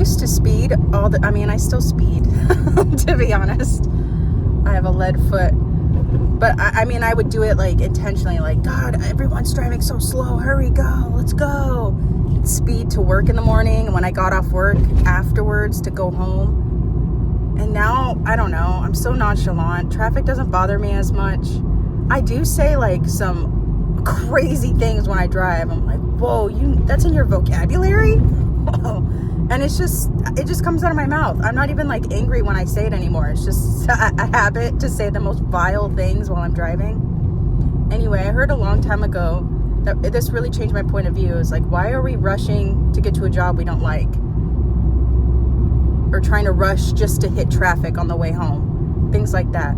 used to speed I mean, I still speed, to be honest. I have a lead foot. But I mean, I would do it like intentionally, like, God, everyone's driving so slow. Hurry, go, let's go. And speed to work in the morning. And when I got off work afterwards to go home. And now, I don't know, I'm so nonchalant. Traffic doesn't bother me as much. I do say like some crazy things when I drive. I'm like, whoa, that's in your vocabulary? Whoa. And it just comes out of my mouth. I'm not even like angry when I say it anymore. It's just a habit to say the most vile things while I'm driving. Anyway, I heard a long time ago that this really changed my point of view. It's like, why are we rushing to get to a job we don't like? Or trying to rush just to hit traffic on the way home? Things like that.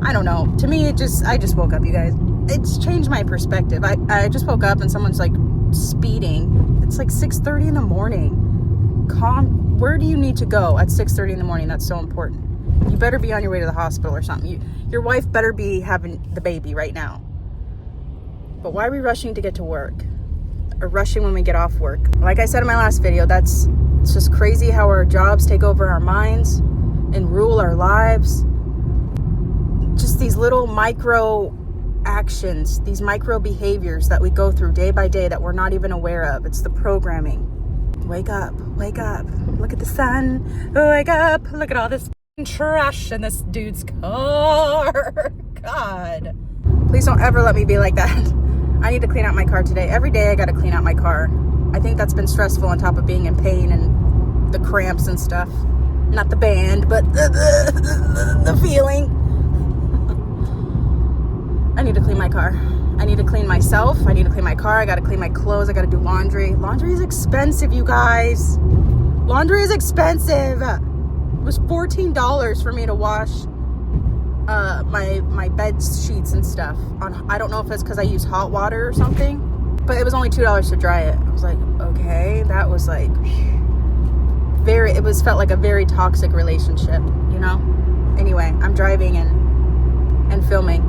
I don't know. To me, I just woke up, you guys. It's changed my perspective. I just woke up and someone's like speeding. It's like 6:30 in the morning. Where do you need to go at 6:30 in the morning? That's so important. You better be on your way to the hospital or something. Your wife better be having the baby right now. But why are we rushing to get to work? Or rushing when we get off work? Like I said in my last video, it's just crazy how our jobs take over our minds and rule our lives. Just these little micro actions, these micro behaviors that we go through day by day that we're not even aware of. It's the programming. Wake up, look at the sun, wake up, look at all this trash in this dude's car. God, please don't ever let me be like that. I need to clean out my car today. Every day I gotta clean out my car. I think that's been stressful on top of being in pain and the cramps and stuff. Not the band, but the feeling. I need to clean my car. I need to clean myself. I need to clean my car. I got to clean my clothes. I got to do laundry. Laundry is expensive, you guys. Laundry is expensive. It was $14 for me to wash my bed sheets and stuff. I don't know if it's because I use hot water or something, but it was only $2 to dry it. I was like, okay, that was like felt like a very toxic relationship, you know? Anyway, I'm driving and filming.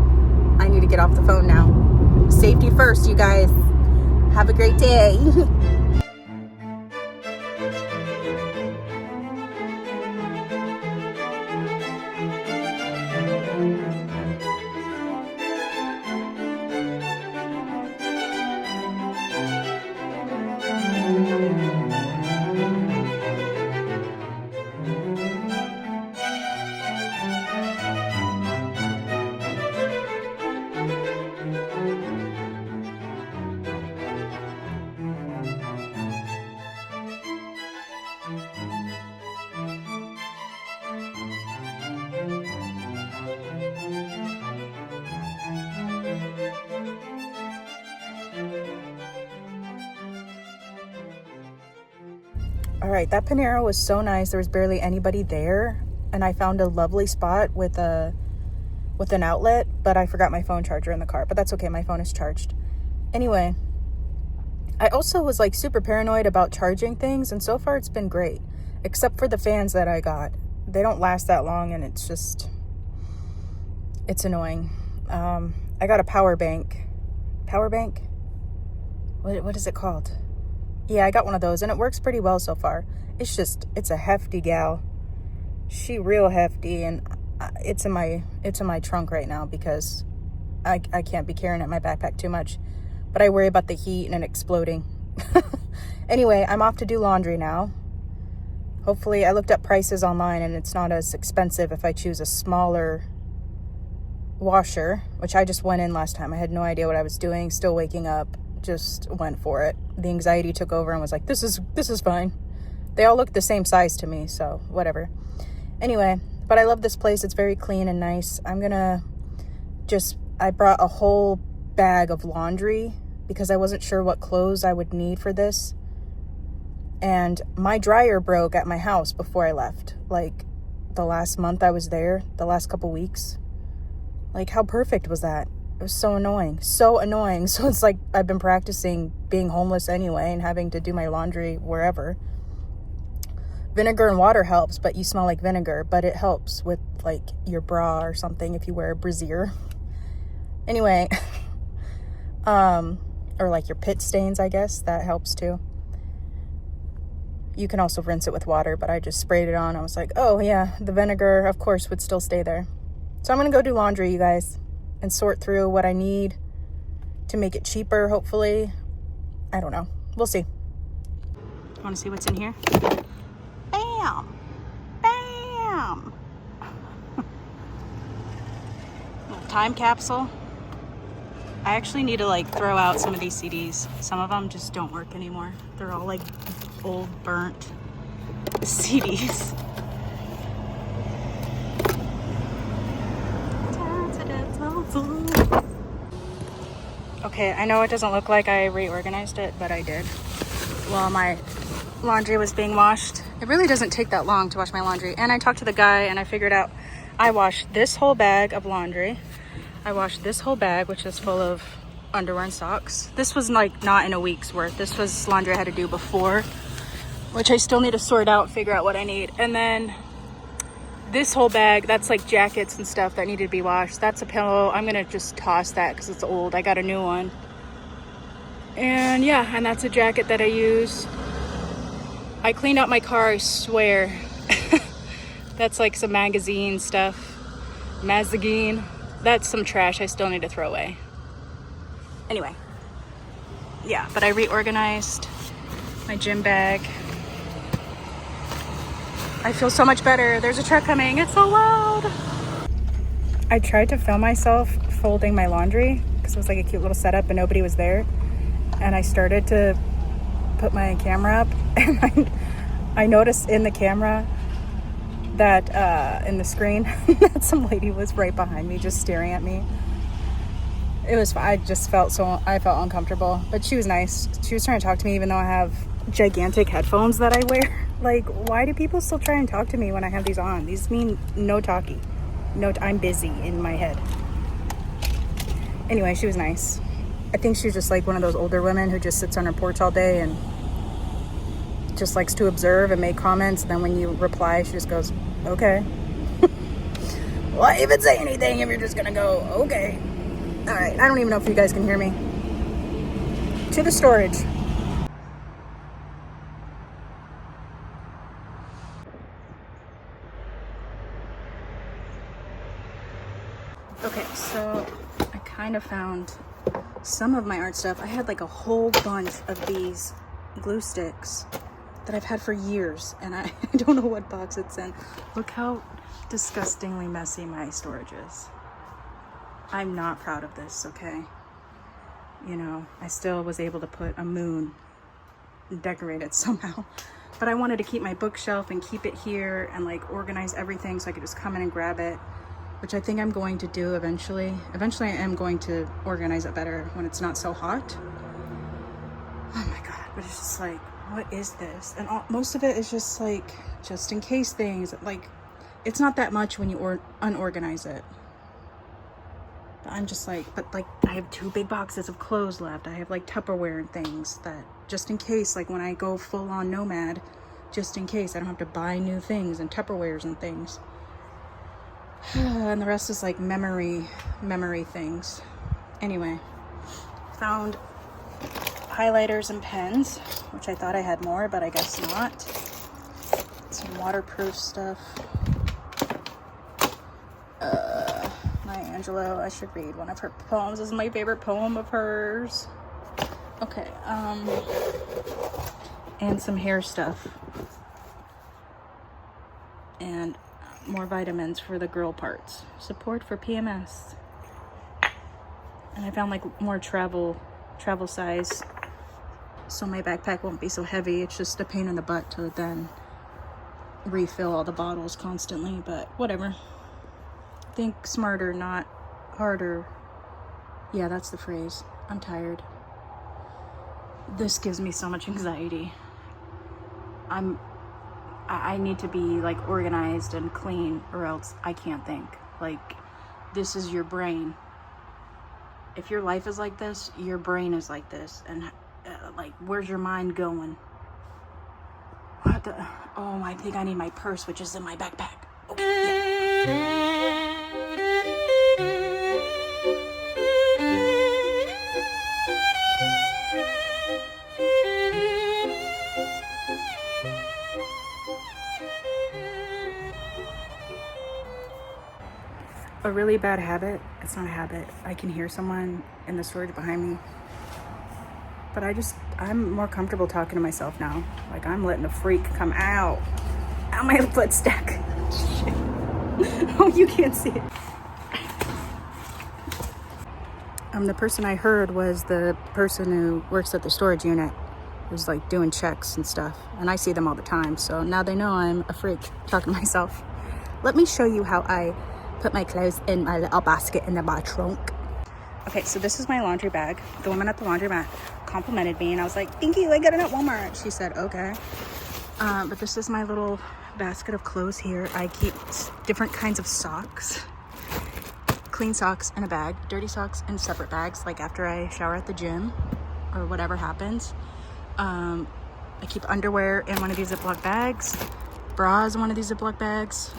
I need to get off the phone now. Safety first, you guys. Have a great day. All right, that Panera was so nice. There was barely anybody there, and I found a lovely spot with an outlet, but I forgot my phone charger in the car, but that's okay. My phone is charged. Anyway, I also was like super paranoid about charging things, and so far it's been great, except for the fans that I got. They don't last that long, and it's annoying. I got a power bank. What is it called? Yeah, I got one of those, and it works pretty well so far. It's a hefty gal. She real hefty, and it's in my trunk right now because I can't be carrying it in my backpack too much. But I worry about the heat and it exploding. Anyway, I'm off to do laundry now. Hopefully, I looked up prices online, and it's not as expensive if I choose a smaller washer, which I just went in last time. I had no idea what I was doing, still waking up. Just went for it. The anxiety took over and was like, this is fine. They all look the same size to me, so whatever. Anyway, but I love this place. It's very clean and nice. I brought a whole bag of laundry because I wasn't sure what clothes I would need for this. And my dryer broke at my house before I left. Like the last month I was there, the last couple weeks. Like, how perfect was that? It was so annoying. So it's like I've been practicing being homeless anyway and having to do my laundry wherever. Vinegar and water helps, but you smell like vinegar. But it helps with like your bra or something if you wear a brassiere. Anyway, or like your pit stains, I guess. That helps too. You can also rinse it with water, but I just sprayed it on. I was like, oh yeah, the vinegar, of course, would still stay there. So I'm going to go do laundry, you guys, and sort through what I need to make it cheaper, hopefully. I don't know. We'll see. Want to see what's in here? Bam! Bam! Little time capsule. I actually need to like throw out some of these CDs. Some of them just don't work anymore. They're all like old, burnt CDs. Okay, I know it doesn't look like I reorganized it, but I did. While my laundry was being washed. It really doesn't take that long to wash my laundry. And I talked to the guy and I figured out I washed this whole bag of laundry. I washed this whole bag, which is full of underwear and socks. This was like not in a week's worth. This was laundry I had to do before, which I still need to sort out, figure out what I need. And then this whole bag, that's like jackets and stuff that needed to be washed. That's a pillow. I'm gonna just toss that because it's old. I got a new one. And yeah, and that's a jacket that I use. I cleaned out my car, I swear. That's like some magazine stuff. Mazagine. That's some trash I still need to throw away. Anyway. Yeah, but I reorganized my gym bag. I feel so much better. There's a truck coming. It's so loud. I tried to film myself folding my laundry because it was like a cute little setup and nobody was there. And I started to put my camera up and I noticed in the camera that in the screen that some lady was right behind me just staring at me. It was, I felt uncomfortable, but she was nice. She was trying to talk to me even though I have gigantic headphones that I wear. Like, why do people still try and talk to me when I have these on? These mean no talking. No, I'm busy in my head. Anyway, she was nice. I think she's just like one of those older women who just sits on her porch all day and just likes to observe and make comments. And then when you reply, she just goes, okay. Why even say anything if you're just gonna go, okay. All right, I don't even know if you guys can hear me. To the storage. Okay, so I kind of found some of my art stuff. I had like a whole bunch of these glue sticks that I've had for years, and I don't know what box it's in. Look how disgustingly messy my storage is. I'm not proud of this, okay? You know, I still was able to put a moon and decorate it somehow. But I wanted to keep my bookshelf and keep it here and like organize everything so I could just come in and grab it, which I think I'm going to do eventually. Eventually I am going to organize it better when it's not so hot. Oh my God, but it's just like, what is this? And most of it is just like, just in case things. Like, it's not that much when you unorganize it. But I'm just like, but like, I have 2 big boxes of clothes left. I have like Tupperware and things that just in case, like when I go full on nomad, just in case I don't have to buy new things and Tupperwares and things. And the rest is like memory things. Anyway, found highlighters and pens, which I thought I had more, but I guess not. Some waterproof stuff. Maya Angelou, I should read one of her poems. This is my favorite poem of hers. Okay, and some hair stuff. And more vitamins for the girl parts. Support for PMS. And I found like more travel size, so my backpack won't be so heavy. It's just a pain in the butt to then refill all the bottles constantly, but whatever. Think smarter, not harder. Yeah, that's the phrase. I'm tired. This gives me so much anxiety. I need to be like organized and clean or else I can't think. Like, this is your brain. If your life is like this, your brain is like this. And like, where's your mind going? What the? Oh, I think I need my purse, which is in my backpack. Oh, yeah. a really bad habit. It's not a habit. I can hear someone in the storage behind me. But I'm more comfortable talking to myself now. Like, I'm letting the freak come out my foot stack. Shit. Oh, you can't see it. The person I heard was the person who works at the storage unit, who's like doing checks and stuff. And I see them all the time. So now they know I'm a freak talking to myself. Let me show you how I put my clothes in my little basket in my trunk. Okay, so this is my laundry bag. The woman at the laundromat complimented me and I was like, thank you, I got it at Walmart. She said, okay. But this is my little basket of clothes here. I keep different kinds of socks. Clean socks in a bag, dirty socks in separate bags, like after I shower at the gym or whatever happens. I keep underwear in one of these Ziploc bags, bras in one of these Ziploc bags.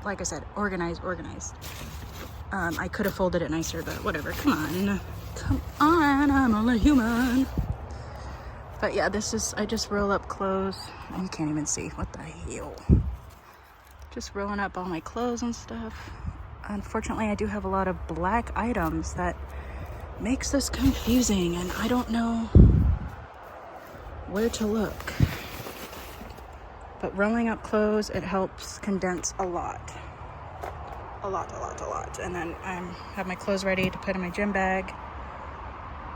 Like I said, organized. I could have folded it nicer, but whatever. Come on, I'm only human. But yeah, I just roll up clothes. You can't even see, what the hell. Just rolling up all my clothes and stuff. Unfortunately, I do have a lot of black items that makes this confusing, and I don't know where to look. But rolling up clothes, it helps condense a lot. A lot. And then I have my clothes ready to put in my gym bag.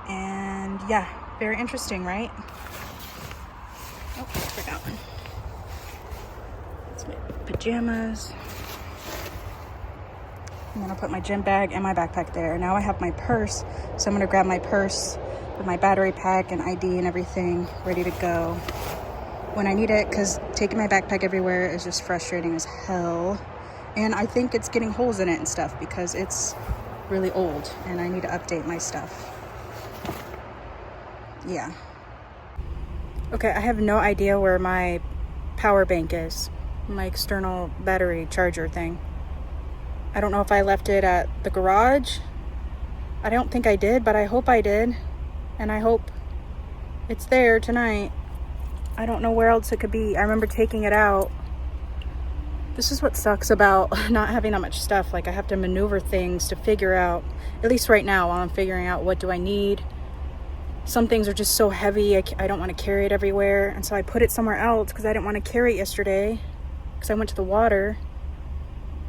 And yeah, very interesting, right? Oh, I forgot one. That's my pajamas. And then I'll put my gym bag and my backpack there. Now I have my purse, so I'm gonna grab my purse with my battery pack and ID and everything ready to go when I need it, because taking my backpack everywhere is just frustrating as hell. And I think it's getting holes in it and stuff because it's really old and I need to update my stuff. Yeah. Okay, I have no idea where my power bank is, my external battery charger thing. I don't know if I left it at the garage. I don't think I did, but I hope I did. And I hope it's there tonight. I don't know where else it could be. I remember taking it out. This is what sucks about not having that much stuff. Like, I have to maneuver things to figure out, at least right now while I'm figuring out what do I need. Some things are just so heavy, I don't want to carry it everywhere. And so I put it somewhere else because I didn't want to carry it yesterday because I went to the water.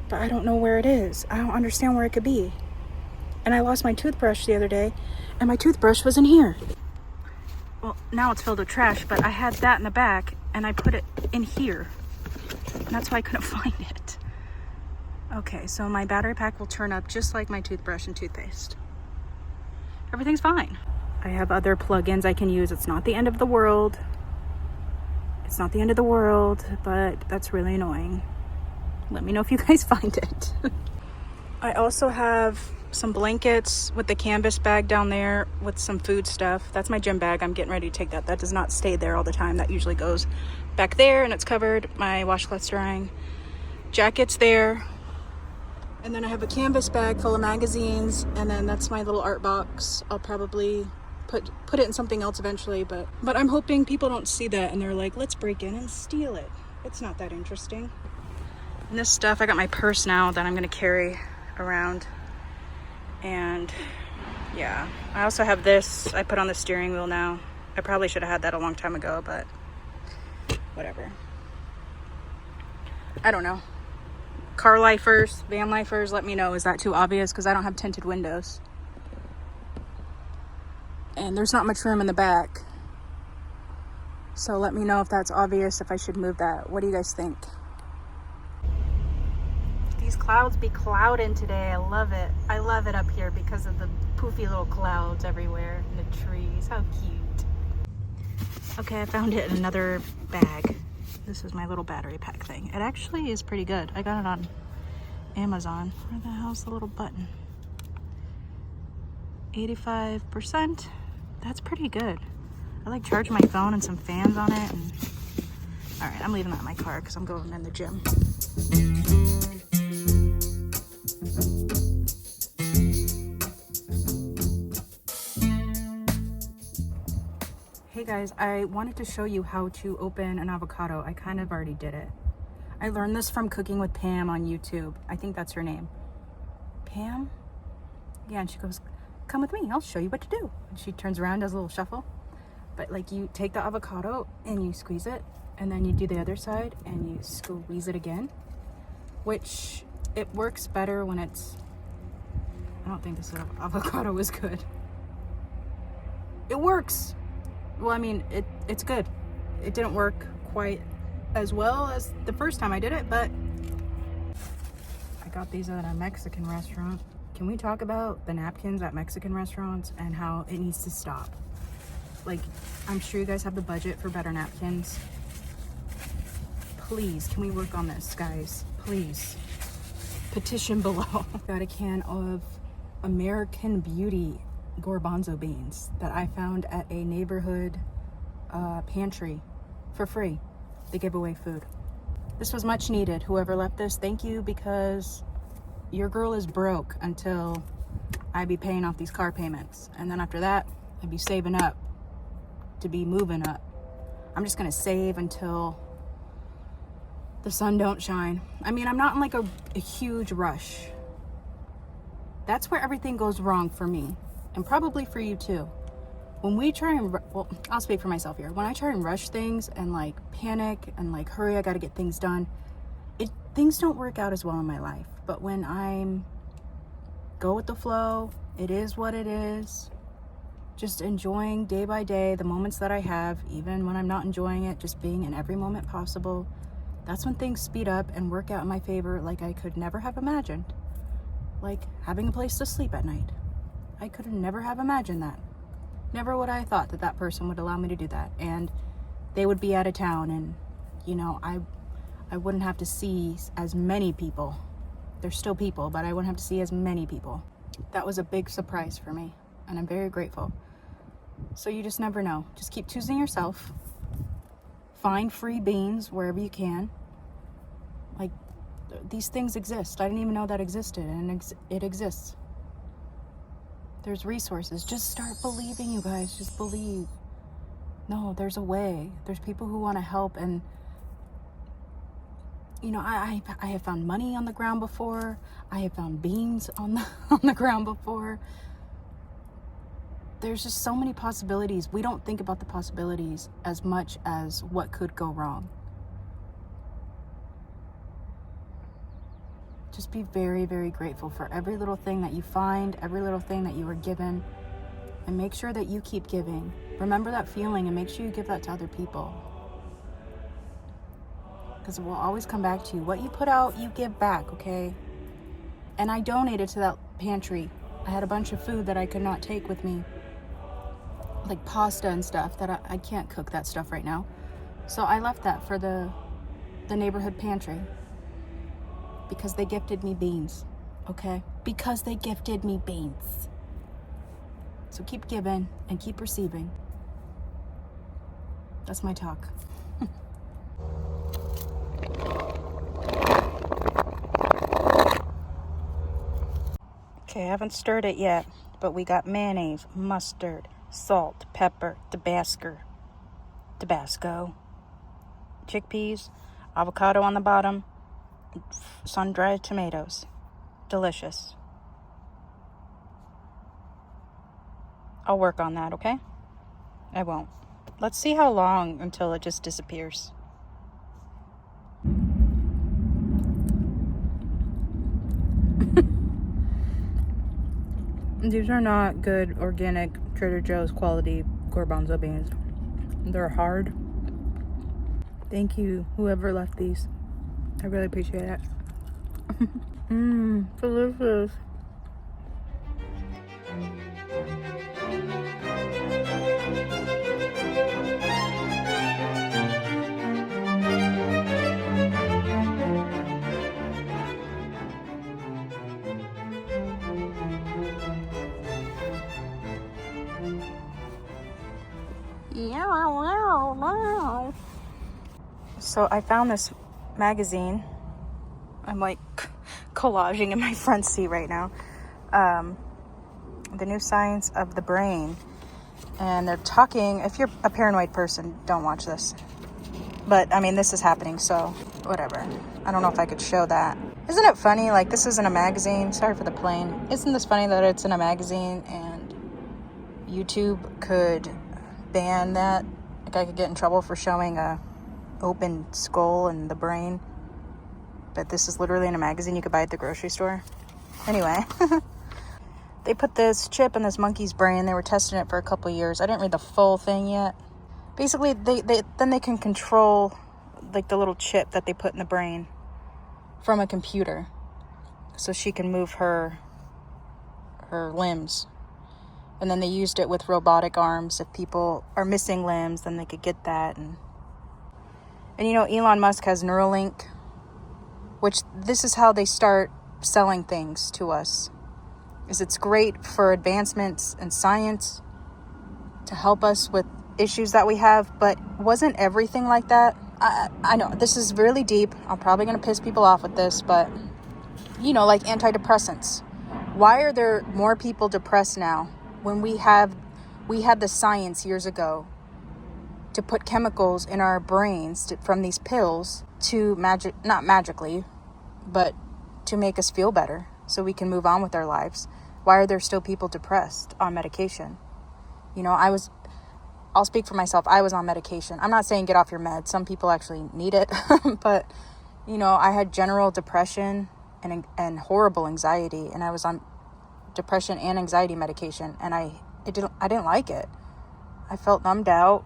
But I don't know where it is. I don't understand where it could be. And I lost my toothbrush the other day, and my toothbrush was in here. Well, now it's filled with trash, but I had that in the back, and I put it in here. And that's why I couldn't find it. Okay, so my battery pack will turn up just like my toothbrush and toothpaste. Everything's fine. I have other plugins I can use. It's not the end of the world. It's not the end of the world, but that's really annoying. Let me know if you guys find it. I also have some blankets with the canvas bag down there with some food stuff. That's my gym bag. I'm getting ready to take that. That does not stay there all the time. That usually goes back there and it's covered. My washcloth's drying. Jacket's there. And then I have a canvas bag full of magazines, and then that's my little art box. I'll probably put it in something else eventually, but I'm hoping people don't see that and they're like, let's break in and steal it. It's not that interesting. And this stuff, I got my purse now that I'm gonna carry around. And yeah, I also have this I put on the steering wheel now. I probably should have had that a long time ago, but whatever. I don't know. Car lifers, van lifers, let me know. Is that too obvious? Because I don't have tinted windows. And there's not much room in the back. So let me know if that's obvious, if I should move that. What do you guys think? These clouds be clouding today. I love it. I love it up here because of the poofy little clouds everywhere and the trees. How cute. Okay, I found it in another bag. This is my little battery pack thing. It actually is pretty good. I got it on Amazon. Where the hell's the little button? 85%. That's pretty good. I like charging my phone and some fans on it. And all right, I'm leaving that in my car because I'm going in the gym. Hey guys, I wanted to show you how to open an avocado. I kind of already did it. I learned this from Cooking with Pam on YouTube. I think that's her name. Pam? Yeah, and she goes, come with me, I'll show you what to do. And she turns around, does a little shuffle. But like, you take the avocado and you squeeze it, and then you do the other side and you squeeze it again, which it works better when it's, I don't think this avocado is good. It works. Well, I mean, it's good. It didn't work quite as well as the first time I did it, but I got these at a Mexican restaurant. Can we talk about the napkins at Mexican restaurants and how it needs to stop? Like, I'm sure you guys have the budget for better napkins. Please, can we work on this, guys? Please. Petition below. Got a can of American Beauty garbanzo beans that I found at a neighborhood pantry for free. They give away food. This was much needed. Whoever left this, thank you, because your girl is broke until I be paying off these car payments. And then after that, I'd be saving up to be moving up. I'm just gonna save until the sun don't shine. I mean, I'm not in like a huge rush. That's where everything goes wrong for me, and probably for you too. When we try and, well, I'll speak for myself here. When I try and rush things and like panic and like, hurry, I gotta get things done, things don't work out as well in my life. But when I'm go with the flow, it is what it is. Just enjoying day by day the moments that I have, even when I'm not enjoying it, just being in every moment possible. That's when things speed up and work out in my favor like I could never have imagined. Like having a place to sleep at night. I could never have imagined that. Never would I have thought that that person would allow me to do that. And they would be out of town, and, you know, I wouldn't have to see as many people. There's still people, but I wouldn't have to see as many people. That was a big surprise for me, and I'm very grateful. So you just never know. Just keep choosing yourself. Find free beans wherever you can. Like, these things exist. I didn't even know that existed, and it exists. There's resources. Just start believing, you guys. Just believe. No, there's a way. There's people who want to help, and you know, I have found money on the ground before. I have found beans on the ground before. There's just so many possibilities. We don't think about the possibilities as much as what could go wrong. Just be very, very grateful for every little thing that you find, every little thing that you were given, and make sure that you keep giving. Remember that feeling and make sure you give that to other people. Because it will always come back to you. What you put out, you give back, okay? And I donated to that pantry. I had a bunch of food that I could not take with me, like pasta and stuff that I can't cook that stuff right now. So I left that for the neighborhood pantry. Because they gifted me beans, okay? Because they gifted me beans. So keep giving and keep receiving. That's my talk. Okay, I haven't stirred it yet, but we got mayonnaise, mustard, salt, pepper, Tabasco, chickpeas, avocado on the bottom, sun-dried tomatoes. Delicious. I'll work on that, okay? I won't. Let's see how long until it just disappears. These are not good organic Trader Joe's quality garbanzo beans. They're hard. Thank you, whoever left these. I really appreciate it. Delicious. So I found this magazine. I'm like collaging in my front seat right now. The New Science of the Brain. And they're talking, if you're a paranoid person, don't watch this. But I mean, this is happening, so whatever. I don't know if I could show that. Isn't it funny? Like, this isn't a magazine. Sorry for the plane. Isn't this funny that it's in a magazine and YouTube could ban that? Like, I could get in trouble for showing a open skull and the brain. But this is literally in a magazine you could buy at the grocery store. Anyway, they put this chip in this monkey's brain. They were testing it for a couple years. I didn't read the full thing yet. Basically, then they can control like the little chip that they put in the brain from a computer, so she can move her limbs. And then they used it with robotic arms. If people are missing limbs, then they could get that. And you know, Elon Musk has Neuralink, which this is how they start selling things to us. Is it's great for advancements in science to help us with issues that we have, but wasn't everything like that? I know this is really deep. I'm probably going to piss people off with this, but you know, like antidepressants. Why are there more people depressed now when we had the science years ago to put chemicals in our brains from these pills to not magically, but to make us feel better so we can move on with our lives? Why are there still people depressed on medication? You know, I'll speak for myself. I was on medication. I'm not saying get off your meds. Some people actually need it. But, you know, I had general depression and horrible anxiety. And I was on depression and anxiety medication. And I didn't like it. I felt numbed out.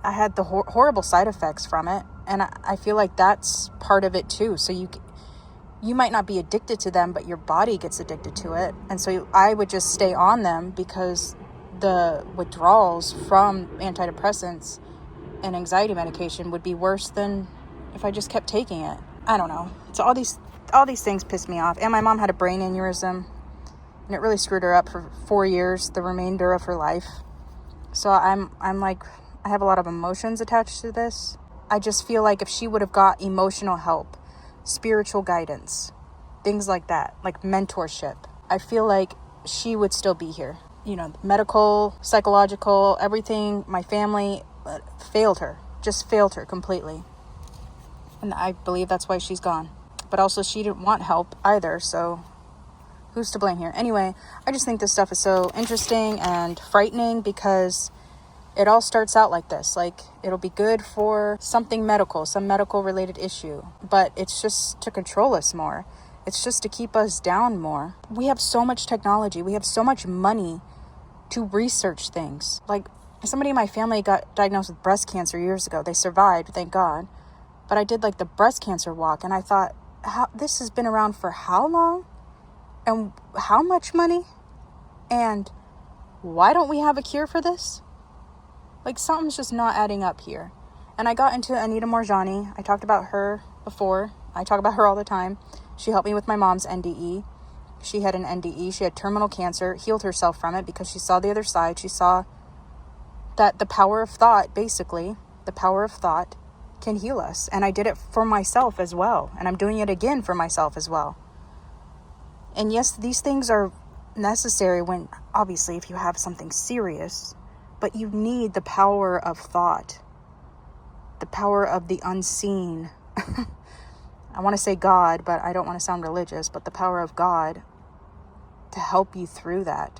I had the horrible side effects from it. And I feel like that's part of it too. So you might not be addicted to them, but your body gets addicted to it. And so I would just stay on them because the withdrawals from antidepressants and anxiety medication would be worse than if I just kept taking it. I don't know. So all these things piss me off. And my mom had a brain aneurysm, and it really screwed her up for 4 years, the remainder of her life. So I'm like, I have a lot of emotions attached to this. I just feel like if she would have got emotional help, spiritual guidance, things like that, like mentorship, I feel like she would still be here. You know, medical, psychological, everything, my family failed her completely. And I believe that's why she's gone. But also she didn't want help either, so who's to blame here? Anyway, I just think this stuff is so interesting and frightening because it all starts out like this. Like, it'll be good for something medical, some medical related issue, but it's just to control us more. It's just to keep us down more. We have so much technology. We have so much money to research things. Like, somebody in my family got diagnosed with breast cancer years ago. They survived, thank God. But I did like the breast cancer walk, and I thought, this has been around for how long? And how much money? And why don't we have a cure for this? Like, something's just not adding up here. And I got into Anita Morjani. I talked about her before. I talk about her all the time. She helped me with my mom's NDE. She had an NDE. She had terminal cancer, healed herself from it because she saw the other side. She saw that the power of thought, basically, the power of thought can heal us. And I did it for myself as well. And I'm doing it again for myself as well. And yes, these things are necessary when, obviously, if you have something serious, but you need the power of thought, the power of the unseen. I want to say God, but I don't want to sound religious, but the power of God to help you through that.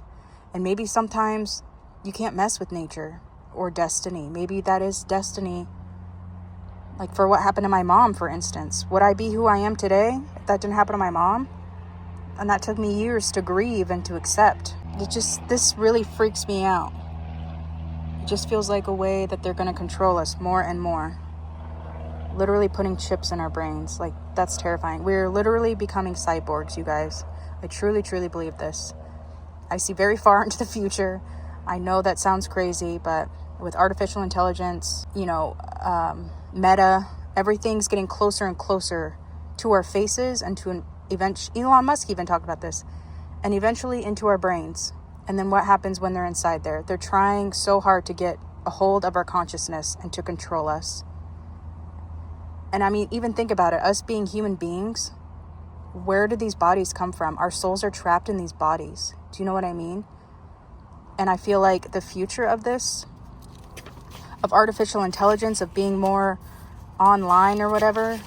And maybe sometimes you can't mess with nature or destiny. Maybe that is destiny. Like for what happened to my mom, for instance. Would I be who I am today if that didn't happen to my mom? And that took me years to grieve and to accept. This really freaks me out. It just feels like a way that they're going to control us more and more. Literally putting chips in our brains. Like, that's terrifying. We're literally becoming cyborgs, you guys. I truly, truly believe this. I see very far into the future. I know that sounds crazy, but with artificial intelligence, Meta, everything's getting closer and closer to our faces and to an Elon Musk even talked about this, and eventually into our brains. And then what happens when they're inside there? They're trying so hard to get a hold of our consciousness and to control us. And I mean, even think about it, us being human beings, where do these bodies come from? Our souls are trapped in these bodies. Do you know what I mean? And I feel like the future of this, of artificial intelligence, of being more online or whatever,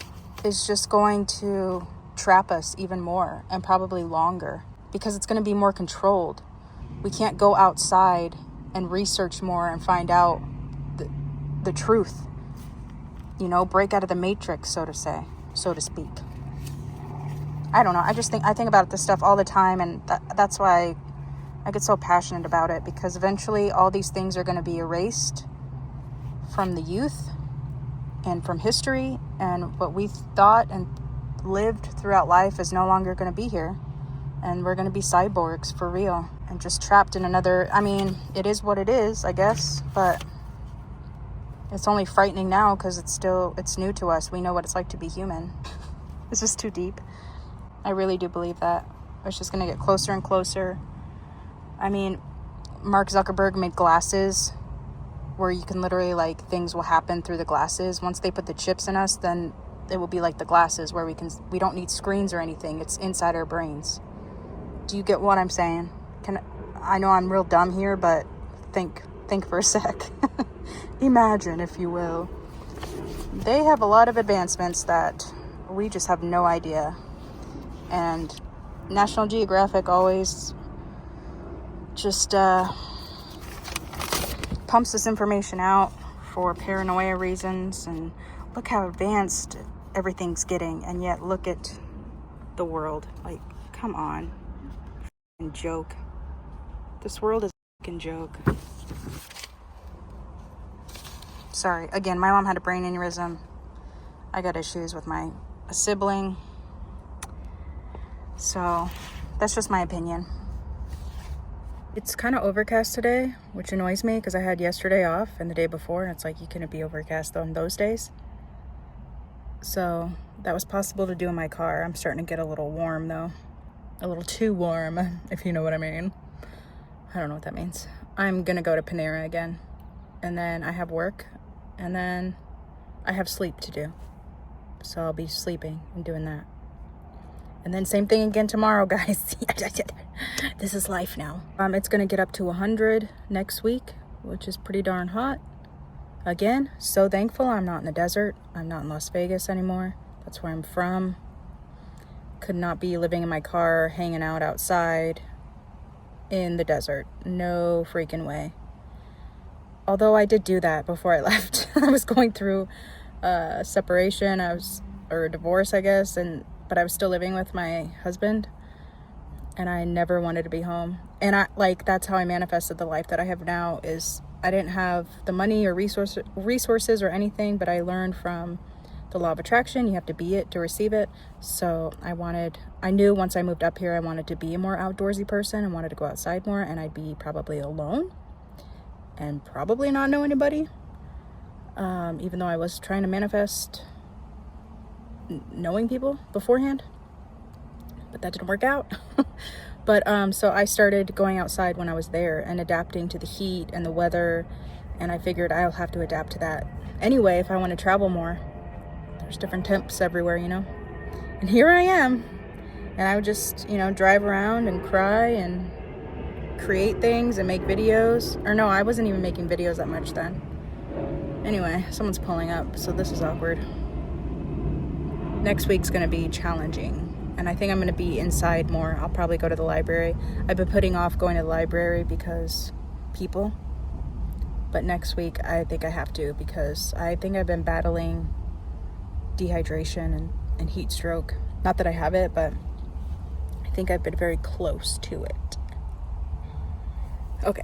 is just going to trap us even more and probably longer because it's going to be more controlled. We can't go outside and research more and find out the truth. You know, break out of the matrix, so to speak. I don't know. I think about this stuff all the time, and that's why I get so passionate about it, because eventually all these things are going to be erased from the youth and from history, and what we thought and lived throughout life is no longer going to be here, and we're going to be cyborgs for real and just trapped in another. I mean, it is what it is, I guess, but it's only frightening now because it's new to us. We know what it's like to be human. It's just too deep. I really do believe that it's just going to get closer and closer. I mean, Mark Zuckerberg made glasses where you can literally, like, things will happen through the glasses. Once they put the chips in us, then it will be like the glasses where we don't need screens or anything. It's inside our brains. Do you get what I'm saying? I know I'm real dumb here, but think for a sec. Imagine, if you will. They have a lot of advancements that we just have no idea. And National Geographic always just pumps this information out for paranoia reasons, and look how advanced everything's getting, and yet look at the world. Like, come on. F***ing joke. This world is a f***ing joke. Sorry. Again, my mom had a brain aneurysm. I got issues with a sibling. So, that's just my opinion. It's kind of overcast today, which annoys me because I had yesterday off and the day before, and it's like you couldn't be overcast on those days. So that was possible to do in my car. I'm starting to get a little warm though. A little too warm, if you know what I mean. I don't know what that means. I'm gonna go to Panera again, and then I have work, and then I have sleep to do. So I'll be sleeping and doing that. And then same thing again tomorrow, guys. This is life now. It's going to get up to 100 next week, which is pretty darn hot. Again, so thankful I'm not in the desert. I'm not in Las Vegas anymore. That's where I'm from. Could not be living in my car, hanging out outside in the desert. No freaking way. Although I did do that before I left. I was going through a separation. Or a divorce, I guess, but I was still living with my husband, and I never wanted to be home. And that's how I manifested the life that I have now. Is I didn't have the money or resources or anything, but I learned from the law of attraction. You have to be it to receive it. So I knew once I moved up here, I wanted to be a more outdoorsy person and wanted to go outside more, and I'd be probably alone and probably not know anybody. Even though I was trying to manifest knowing people beforehand, but that didn't work out. But so I started going outside when I was there and adapting to the heat and the weather, and I figured I'll have to adapt to that anyway if I want to travel more. There's different temps everywhere, you know. And here I am, and I would just, drive around and cry and create things and make videos. Or no, I wasn't even making videos that much then. Anyway, someone's pulling up, so this is awkward. Next week's going to be challenging, and I think I'm going to be inside more. I'll probably go to the library. I've been putting off going to the library because people, but next week I think I have to, because I think I've been battling dehydration and heat stroke. Not that I have it, but I think I've been very close to it. Okay.